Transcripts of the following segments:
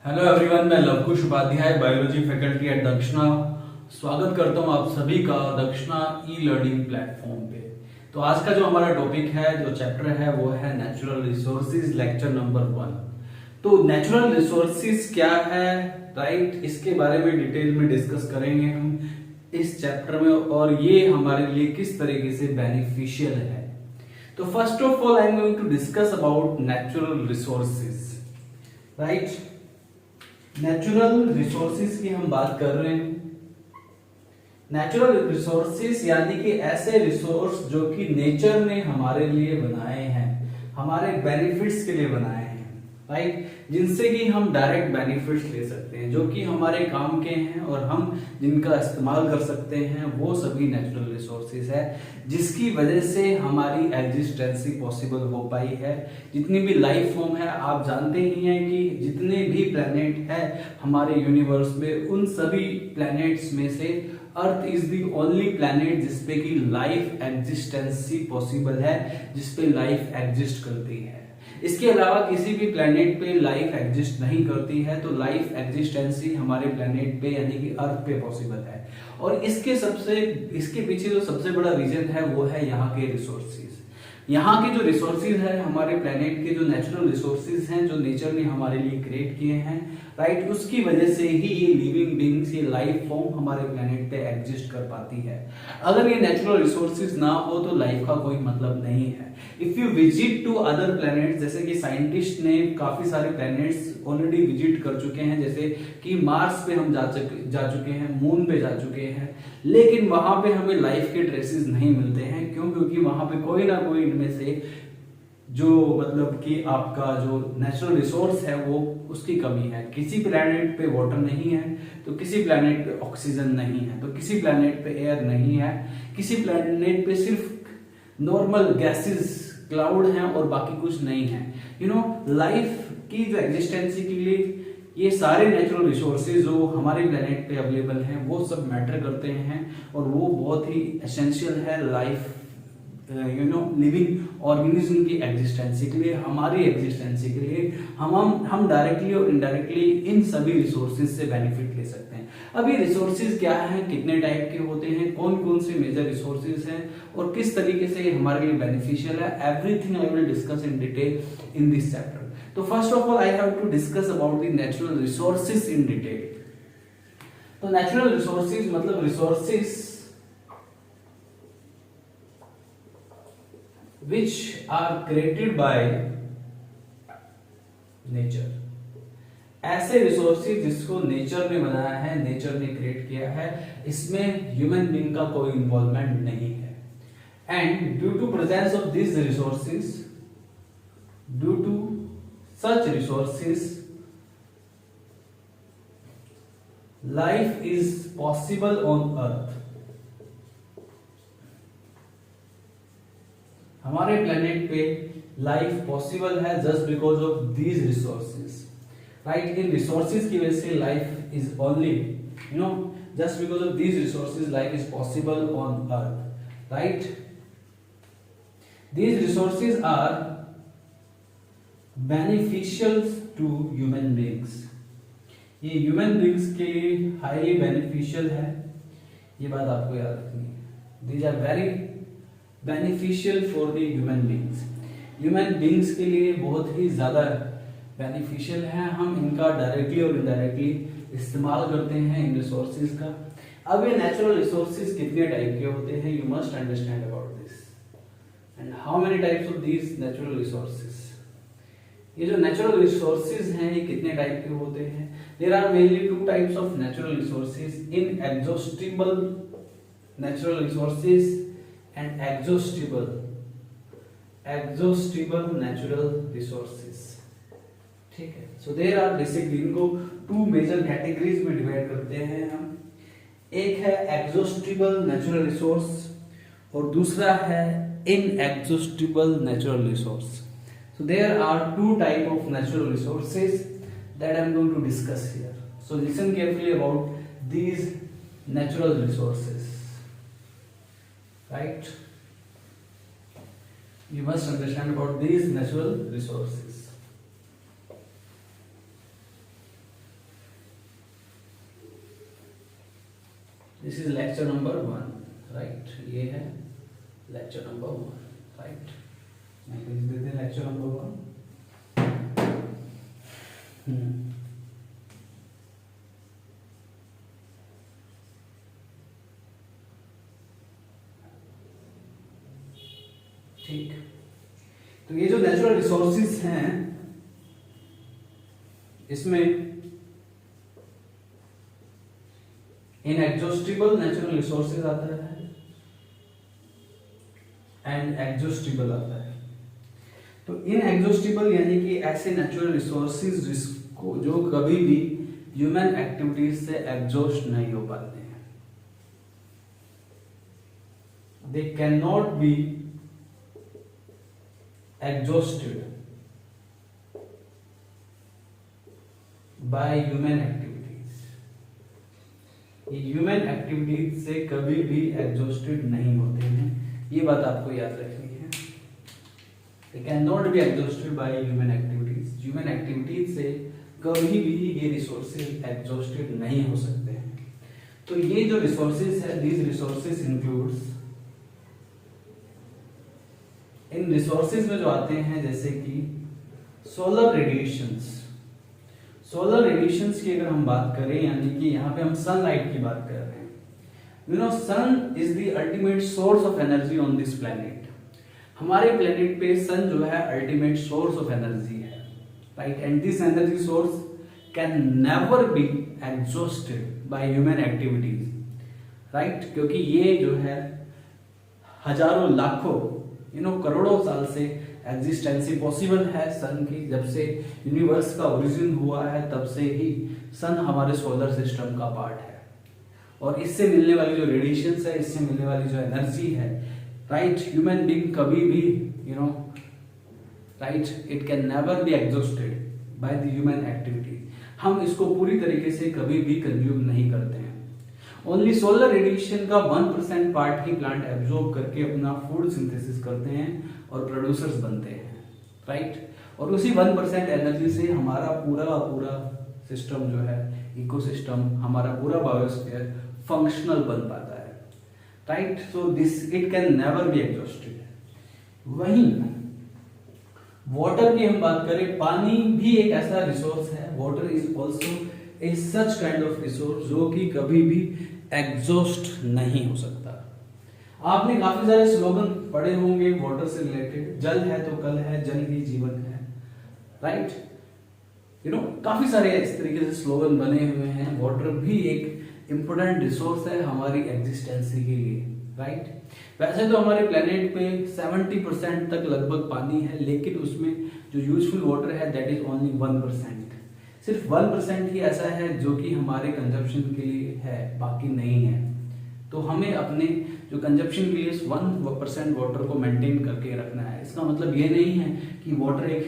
Hello everyone, मैं Lavkush Upadhyay, biology faculty at Dakshina. स्वागत करता हूं आप सभी का दक्षिणा ई लर्निंग प्लेटफॉर्म पे। तो आज का जो हमारा टॉपिक है, जो चैप्टर है, वो है नेचुरल रिसोर्सेज, लेक्चर नंबर 1। तो नेचुरल रिसोर्सेज क्या है, राइट, इसके बारे में डिटेल में डिस्कस करेंगे हम इस चैप्टर में, और ये हमारे लिए किस तरीके से बेनिफिशियल है। तो first of all I am going to discuss about natural resources, right. Natural resources की हम बात कर रहे हैं। नेचुरल रिसोर्सेज यानी कि ऐसे रिसोर्स जो कि नेचर ने हमारे लिए बनाए हैं, हमारे बेनिफिट्स के लिए बनाए हैं, राइट, जिनसे कि हम डायरेक्ट बेनिफिट्स ले सकते हैं, जो कि हमारे काम के हैं और हम जिनका इस्तेमाल कर सकते हैं, वो सभी नेचुरल रिसोर्सेज है, जिसकी वजह से हमारी एग्जिस्टेंसी पॉसिबल हो पाई है। जितनी भी लाइफ फॉर्म है, आप जानते ही हैं कि जितने भी प्लैनेट है हमारे यूनिवर्स में, उन सभी प्लैनेट्स में से earth is the only planet जिसपे की लाइफ एग्जिस्टेंसी पॉसिबल है, जिसपे लाइफ एग्जिस्ट करती है। इसके अलावा किसी भी प्लैनेट पे लाइफ एग्जिस्ट नहीं करती है, तो लाइफ एग्जिस्टेंसी हमारे प्लैनेट पे यानी कि अर्थ पे पॉसिबल है। और इसके पीछे जो सबसे बड़ा रीजन है वो है यहाँ के रिसोर्सेज। यहाँ के जो रिसोर्सेज है, हमारे प्लैनेट के जो नेचुरल रिसोर्सेज हैं, जो नेचर ने हमारे लिए क्रिएट किए हैं, राइट, उसकी वजह से ही ये लिविंग बीइंग्स, ये लाइफ फॉर्म हमारे प्लैनेट पे एग्जिस्ट कर पाती है। अगर ये नेचुरल रिसोर्सेज ना हो तो लाइफ का कोई मतलब नहीं है। If you visit to other planets, जैसे कि साइंटिस्ट ने काफी सारे प्लैनेट्स ऑलरेडी विजिट कर चुके हैं, जैसे कि मार्स पे हम जा चुके हैं, मून पे जा चुके हैं, लेकिन वहां पे हमें लाइफ के ट्रेसेस नहीं मिलते हैं। क्यों? क्योंकि वहां पे कोई ना कोई इनमें से जो मतलब कि आपका जो नेचुरल रिसोर्स है वो उसकी कमी है। किसी प्लैनेट पे वाटर नहीं है, तो किसी प्लैनेट पे ऑक्सीजन नहीं है, तो किसी प्लैनेट पे एयर नहीं है, किसी प्लैनेट पे सिर्फ नॉर्मल गैसेस, क्लाउड हैं और बाकी कुछ नहीं है। लाइफ की जो एग्जिस्टेंसी के लिए ये सारे नेचुरल रिसोर्सेज जो हमारे प्लेनेट पे अवेलेबल हैं, वो सब मैटर करते हैं, और वो बहुत ही एसेंशियल है लाइफ लिविंग ऑर्गेनिज्म की एग्जिस्टेंसी के लिए, हमारी एग्जिस्टेंसी के लिए। हम डायरेक्टली और इनडायरेक्टली इन सभी रिसोर्सेज से बेनिफिट ले सकते हैं। अब ये रिसोर्सेज क्या हैं, कितने टाइप के होते हैं, कौन कौन से मेजर रिसोर्सेज हैं, और किस तरीके से हमारे लिए बेनिफिशियल है, everything I will discuss in detail in this chapter. तो first of all I have to discuss about the natural resources in detail. तो नेचुरल रिसोर्सेज मतलब resources which are created by nature। ऐसे resources जिसको nature ने बनाया है, nature ने create किया है, इसमें ह्यूमन बीइंग का कोई इन्वॉल्वमेंट नहीं है। And due to presence of this resources, due to such resources, life is possible on earth. हमारे प्लेनेट पे लाइफ पॉसिबल है just because of these resources, right. इन रिसोर्सेज की वजह से life is only just because of these resources life is possible on earth, right. These resources are beneficial to human beings. ये human beings के लिए highly beneficial है, ये बात आपको याद रखनी है। These are very beneficial for the human beings. Human beings के लिए बहुत ही ज्यादा बेनिफिशियल है। हम इनका डायरेक्टली और इनडायरेक्टली इस्तेमाल करते हैं इन रिसोर्सेज का। अब ये नेचुरल रिसोर्सेज कितने टाइप के होते हैं, you must understand about this and how many types of these natural resources. ये जो नेचुरल रिसोर्सेज हैं, ये कितने टाइप के होते हैं? There are mainly two types of natural resources, inexhaustible natural resources and exhaustible natural resources, ठीक है। so there are basically इनको टू मेजर कैटेगरीज में डिवाइड करते हैं हम। एक है exhaustible natural resource और दूसरा है inexhaustible natural resource। so there are two type of natural resources that I am going to discuss here, so listen carefully about these natural resources, right? You must understand about these natural resources. This is lecture number 1, right. ये है lecture number 1, right. मैं लिख देते हैं lecture number 1। ठीक, तो ये जो नेचुरल रिसोर्सेज हैं इसमें इनएग्जॉस्टिबल नेचुरल रिसोर्सेज आता है एंड एग्जॉस्टिबल आता है। तो इनएग्जॉस्टिबल यानी कि ऐसे नेचुरल रिसोर्सेज जिसको जो कभी भी ह्यूमन एक्टिविटीज से एग्जॉस्ट नहीं हो पाते हैं। They can not be exhausted by human activities। ये ह्यूमन एक्टिविटीज से कभी भी एग्जॉस्टेड नहीं होते हैं, ये बात आपको याद रखनी है। They cannot be exhausted by human activities। Human activities से कभी भी ये रिसोर्सेज एग्जॉस्टेड नहीं हो सकते हैं। तो ये जो रिसोर्सेज है, these resources includes, in resources में जो आते हैं जैसे कि सोलर रेडिएशंस। सोलर रेडिएशंस की अगर हम बात करें, यानी कि यहाँ पे हम सनलाइट की बात कर रहे हैं। You know sun is the ultimate source of energy on this planet. हमारे प्लेनेट पे सन जो है अल्टीमेट सोर्स ऑफ एनर्जी है, right. And this energy source can never be exhausted by human activities, right. क्योंकि ये जो है हजारों लाखों करोड़ों साल से एग्जिस्टेंसी पॉसिबल है सन की। जब से यूनिवर्स का ओरिजिन हुआ है तब से ही सन हमारे सोलर सिस्टम का पार्ट है। और इससे मिलने वाली जो रेडिएशंस है, इससे मिलने वाली जो एनर्जी है, राइट, ह्यूमन बीइंग कभी भी right, it can never be exhausted by the human activity. हम इसको पूरी तरीके से कभी भी कंज्यूम नहीं करते हैं। ओनली सोलर रेडिएशन का 1% पार्ट ही प्लांट एब्जॉर्ब करके अपना फूड सिंथेसिस करते हैं और प्रोड्यूसर्स बनते हैं, राइट। और उसी 1% एनर्जी से हमारा पूरा सिस्टम जो है, इकोसिस्टम, हमारा पूरा बायोस्फीयर फंक्शनल बन पाता है, right. So this it can never be exhausted. वहीं वाटर की हम बात करें, पानी भी एक ऐसा रिसोर्स है। Water is also a such kind of resource जो कि कभी भी एग्जॉस्ट नहीं हो सकता। आपने काफी सारे स्लोगन पढ़े होंगे वाटर से रिलेटेड, जल है तो कल है, जल ही जीवन है, राइट। काफी सारे इस तरीके से स्लोगन बने हुए हैं। वाटर भी एक इंपॉर्टेंट रिसोर्स है हमारी एग्जिस्टेंसी के लिए, राइट। वैसे तो हमारे प्लेनेट पे 70% तक लगभग पानी है, लेकिन उसमें जो यूजफुल वाटर है दैट इज ओनली 1%। सिर्फ 1% ही ऐसा है जो कि हमारे कंजप्शन के लिए है, बाकी नहीं है। तो हमें अपने जो कंजप्शन के लिए 1% वाटर को मेंटेन करके रखना है। इसका मतलब ये नहीं है कि वाटर एक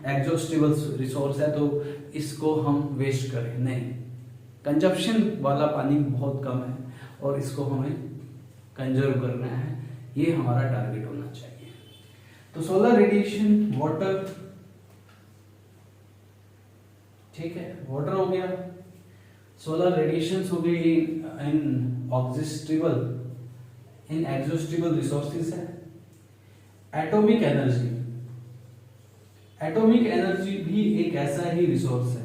एग्जॉस्टिबल रिसोर्स है तो इसको हम वेस्ट करें, नहीं। कंजप्शन वाला पानी बहुत कम है और इसको हमें कंजर्व करना है, ये हमारा टारगेट होना चाहिए। तो सोलर रेडिएशन, वाटर, ठीक है, वाटर हो गया, सोलर रेडिएशंस हो गई, इन एग्जॉस्टिबल रिसोर्सेज है। एटॉमिक एनर्जी, एटॉमिक एनर्जी भी एक ऐसा ही रिसोर्स है।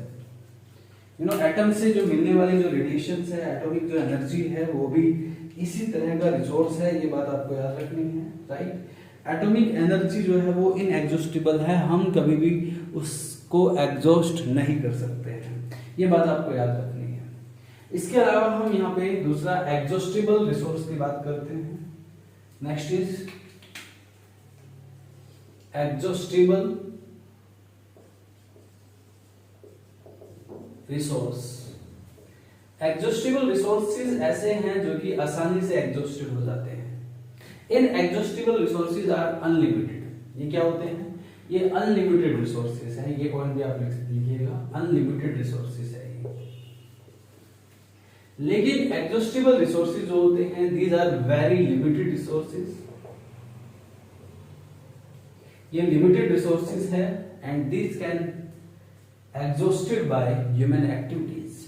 एटम से जो मिलने वाली जो रेडिएशंस है, एटॉमिक जो एनर्जी है, वो भी इसी तरह का रिसोर्स है। ये बात आपको याद रखनी है, राइट। एटॉमिक एनर्जी जो है वो इनएग्जॉस्टिबल है, हम कभी भी उसको एग्जॉस्ट नहीं कर सकते हैं, ये बात आपको याद रखनी है। इसके अलावा हम यहाँ पे दूसरा एग्जॉस्टिबल रिसोर्स की बात करते हैं। Next is exhaustible resource. Exhaustible resources ऐसे हैं जो कि आसानी से एग्जॉस्टेड हो जाते हैं। इन एग्जॉस्टिबल रिसोर्सेज आर अनलिमिटेड। ये क्या होते हैं? ये अनलिमिटेड रिसोर्सेज हैं। ये पॉइंट भी आप लिखिएगा, अनलिमिटेड रिसोर्सेज है ये। लेकिन एग्जॉस्टिबल रिसोर्सेज जो होते हैं, these are very limited resources. ये लिमिटेड रिसोर्सेज है and this can exhausted by human activities.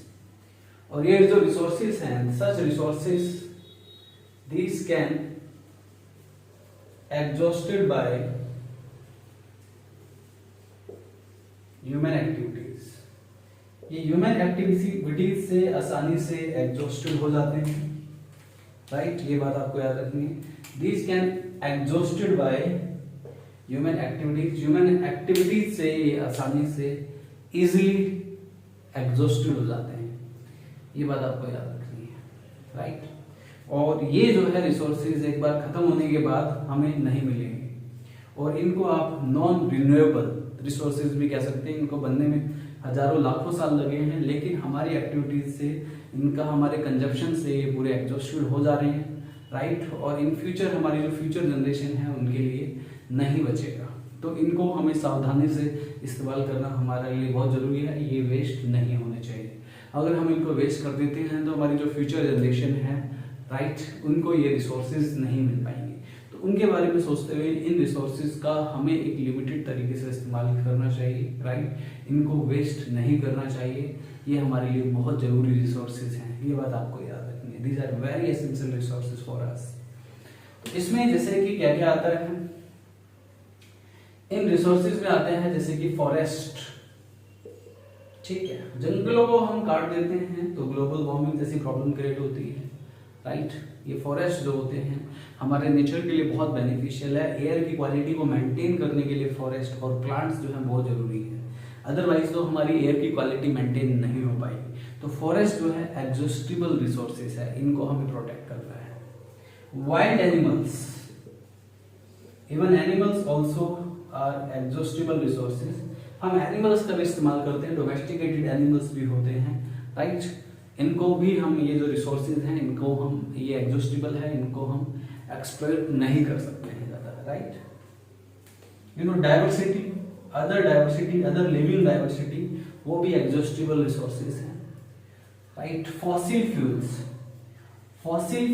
और ये जो रिसोर्सेज हैं, such resources these can exhausted by human activities, ये ह्यूमन एक्टिविटीज से आसानी से एग्जॉस्टेड हो जाते हैं, राइट। ये बात आपको याद रखनी है, these can exhausted by human activities से ये आसानी से इजीली एग्जॉस्टेड हो जाते हैं, ये बात आपको याद रखनी है, राइट। और ये जो है रिसोर्सेज एक बार खत्म होने के बाद हमें नहीं मिलेंगे, और इनको आप नॉन रिन्यूएबल रिसोर्सेज भी कह सकते हैं। इनको बनने में हजारों लाखों साल लगे हैं, लेकिन हमारी एक्टिविटीज से, इनका हमारे कंजप्शन से ये पूरे एग्जॉस्टेड हो जा रहे हैं, राइट। और इन फ्यूचर हमारी जो फ्यूचर जनरेशन है उनके लिए नहीं बचेगा, तो इनको हमें सावधानी से इस्तेमाल करना हमारे लिए बहुत जरूरी है। ये वेस्ट नहीं होने चाहिए। अगर हम इनको वेस्ट कर देते हैं तो हमारी जो फ्यूचर जनरेशन है, राइट, उनको ये रिसोर्सेज नहीं मिल पाएंगे। तो उनके बारे में सोचते हुए इन रिसोर्सेज का हमें एक लिमिटेड तरीके से इस्तेमाल करना चाहिए, राइट। इनको वेस्ट नहीं करना चाहिए, ये हमारे लिए बहुत जरूरी रिसोर्सेज हैं, ये बात आपको याद रखनी है। These are very essential resources for us. तो इसमें जैसे कि क्या क्या आता है, इन रिसोर्सेज में आते हैं जैसे कि फॉरेस्ट, ठीक है। जंगलों को हम काट देते हैं तो ग्लोबल वार्मिंग जैसी प्रॉब्लम क्रिएट होती है, राइट। ये फॉरेस्ट जो होते हैं हमारे नेचर के लिए बहुत बेनिफिशियल है। एयर की क्वालिटी को मेंटेन करने के लिए फॉरेस्ट और प्लांट्स जो हैं बहुत जरूरी है, अदरवाइज तो हमारी एयर की क्वालिटी मेंटेन नहीं हो पाएगी। तो फॉरेस्ट जो है एग्जॉस्टिबल रिसोर्सेज है, इनको हमें प्रोटेक्ट करना है। Wild animals, even animals also are exhaustible resources. हम एनिमल्स का भी इस्तेमाल करते हैं, डोमेस्टिकेटेड एनिमल्स भी होते हैं, राइट। इनको भी हम, ये जो रिसोर्सेज हैं इनको हम, ये एग्जॉस्टिबल है, इनको हम एक्सप्लॉइट नहीं कर सकते हैं ज़्यादा, right. You know diversity, other living diversity, वो भी एग्जॉस्टिबल रिसोर्सेज हैं, राइट। फॉसिल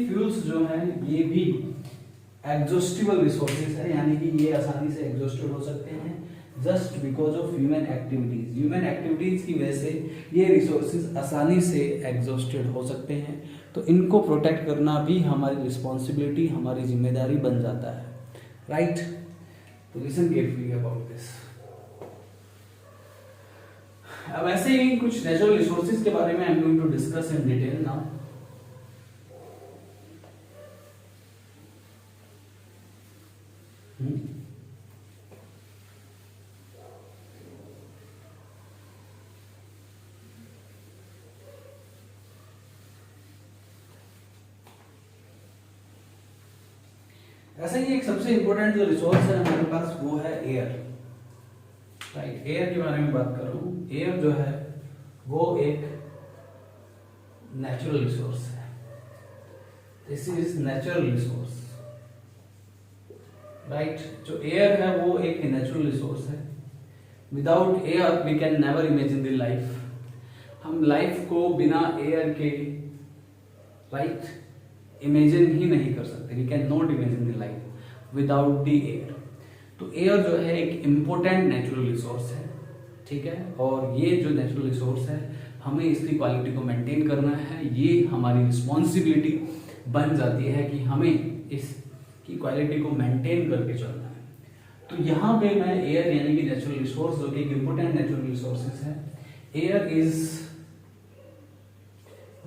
फ्यूल्स जो हैं ये भी एग्जॉस्टिबल रिसोर्सेज है, यानी कि ये आसानी से एग्जॉस्टेड हो सकते हैं just because of human activities की वजह से ये रिसोर्सेज आसानी से एग्जॉस्टेड हो सकते हैं। तो इनको प्रोटेक्ट करना भी हमारी रिस्पॉन्सिबिलिटी, हमारी जिम्मेदारी बन जाता है, राइट। तो लिसन केयरफुली अबाउट दिस। अब ऐसे ही कुछ नेचुरल रिसोर्सेज के बारे में I am going to discuss in detail now. ऐसे ही एक सबसे इंपॉर्टेंट जो रिसोर्स है हमारे पास वो है एयर, राइट। एयर के बारे में बात कर रहा हूं। एयर जो है वो एक नेचुरल रिसोर्स है, this is natural resource, right. जो एयर है वो एक नेचुरल रिसोर्स है। Without air we can never imagine the life. हम लाइफ को बिना एयर के, राइट, इमेजिन ही नहीं कर सकते। We can not imagine the life without the air. तो एयर जो है एक इम्पोर्टेंट नेचुरल रिसोर्स है, ठीक है। और ये जो नेचुरल रिसोर्स है हमें इसकी क्वालिटी को मेंटेन करना है, ये हमारी रिस्पॉन्सिबिलिटी बन जाती है कि हमें इसकी क्वालिटी को मेंटेन करके चलना है। तो यहाँ पे मैं एयर यानी कि नेचुरल रिसोर्स जो कि एक इम्पोर्टेंट नेचुरल रिसोर्सेज है, air is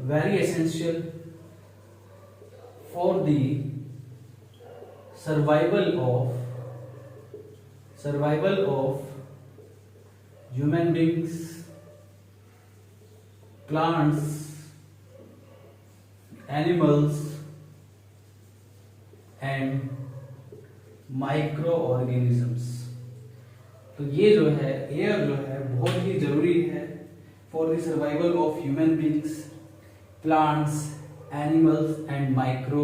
very essential for the survival of human beings, plants, animals and microorganisms। तो ये जो है एयर जो है बहुत ही जरूरी है for the survival of human beings, plants, animals and micro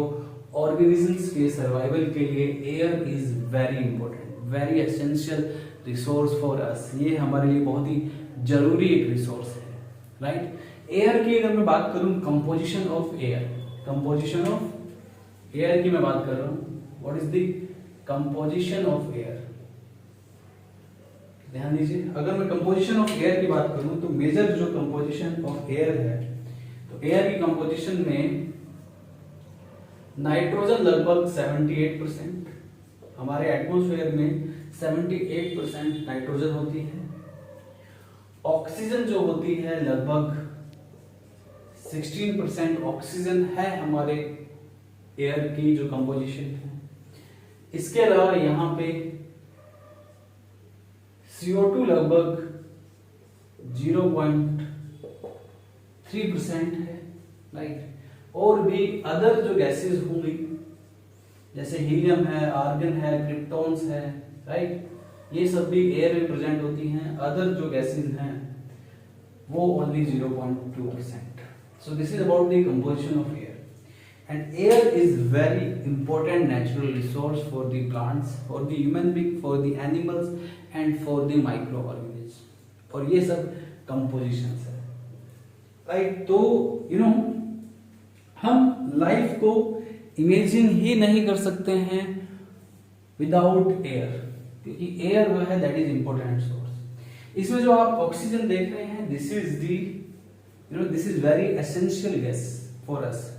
organisms के सर्वाइवल के लिए air is very important, very essential resource for us. ये हमारे लिए बहुत ही जरूरी एक रिसोर्स है, राइट। एयर की अगर मैं बात करूं, कंपोजिशन ऑफ एयर की मैं बात कर रहा हूं। What is the composition of air? ध्यान दीजिए, अगर मैं कंपोजिशन ऑफ एयर की बात करूं तो मेजर जो कंपोजिशन ऑफ एयर है तो एयर की कंपोजिशन में नाइट्रोजन लगभग 78%, हमारे एटमॉस्फेयर में 78% नाइट्रोजन होती है। ऑक्सीजन जो होती है लगभग 16% ऑक्सीजन है हमारे एयर की जो कंपोजिशन है। इसके अलावा यहाँ पे CO2 लगभग 0.3% है, राइट। और भी अदर जो गैसेस होंगी जैसे हीलियम है, आर्गन है, क्रिप्टॉन्स है, राइट, ये सब भी एयर में प्रेजेंट होती हैं। अदर जो गैसेस हैं वो only 0.2%। So this is about the composition of air. And air is very important natural resource for the plants, for the human being, for the animals and for the microorganisms. और ये सब compositions है, right? तो हम life को imagine ही नहीं कर सकते हैं विदाउट एयर, क्योंकि एयर जो है दैट इज इंपॉर्टेंट सोर्स। इसमें जो आप ऑक्सीजन देख रहे हैं this is very essential gas for us.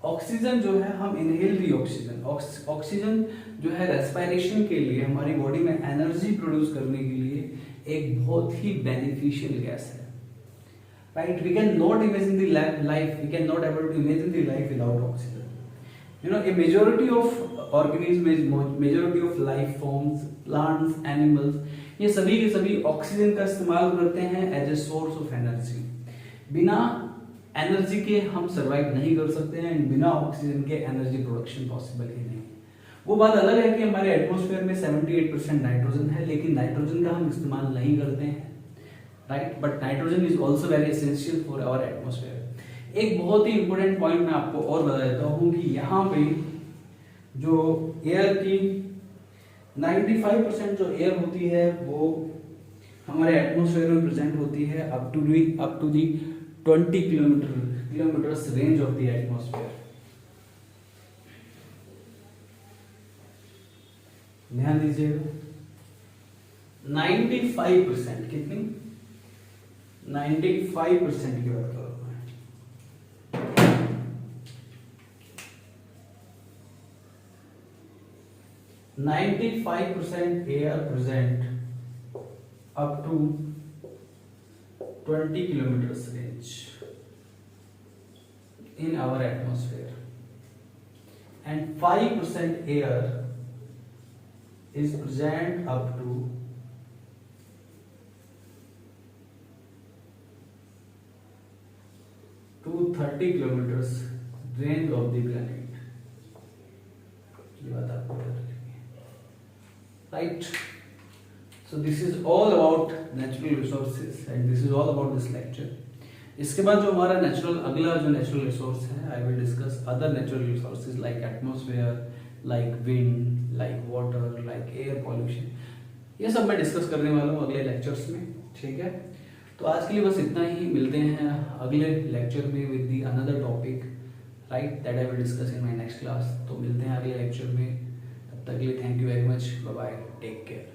Oxygen जो है हम इनहेल दी ऑक्सीजन, ऑक्सीजन जो है रेस्पिरेशन के लिए, हमारी बॉडी में एनर्जी प्रोड्यूस करने के लिए एक बहुत ही बेनिफिशियल गैस है, right. We can not imagine the life, we can not able to imagine the life without oxygen. A majority of organism, majority of life forms, plants, animals, ये सभी के सभी ऑक्सीजन का इस्तेमाल करते हैं as a source of energy. बिना energy के हम सरवाइव नहीं कर सकते हैं, बिना ऑक्सीजन के एनर्जी प्रोडक्शन पॉसिबल ही नहीं। वो बात अलग है कि हमारे एटमॉस्फेयर में 78% नाइट्रोजन है, लेकिन नाइट्रोजन का हम इस्तेमाल नहीं करते हैं, right. But nitrogen is also very essential for our atmosphere. एक बहुत ही इंपॉर्टेंट पॉइंट मैं आपको और बता देता हूँ कि यहाँ पे जो एयर की 95% जो एयर होती है वो हमारे एटमॉस्फेयर में प्रेजेंट होती है up to the 20 kilometers range of the atmosphere। ध्यान दीजिएगा 95%, कितनी 95% की बात कर रहा हूं। 95% air present up to 20 kilometers range in our atmosphere, and 5% air is present up to 230 kilometers range of the planet। ये बात आपको याद रखनी है, right? So this is all about natural resources and this is all about this lecture। इसके बाद जो हमारा अगला जो नेचुरल रिसोर्स है, आई will discuss other natural resources like atmosphere, like wind, like water, like air pollution. ये सब मैं डिस्कस करने वाला हूँ अगले लेक्चर्स में, ठीक है। तो आज के लिए बस इतना ही, मिलते हैं अगले लेक्चर में with the another topic, right, that I will discuss in my next class. तो मिलते हैं अगले लेक्चर में, तब तक के लिए thank you very much, bye bye, take care.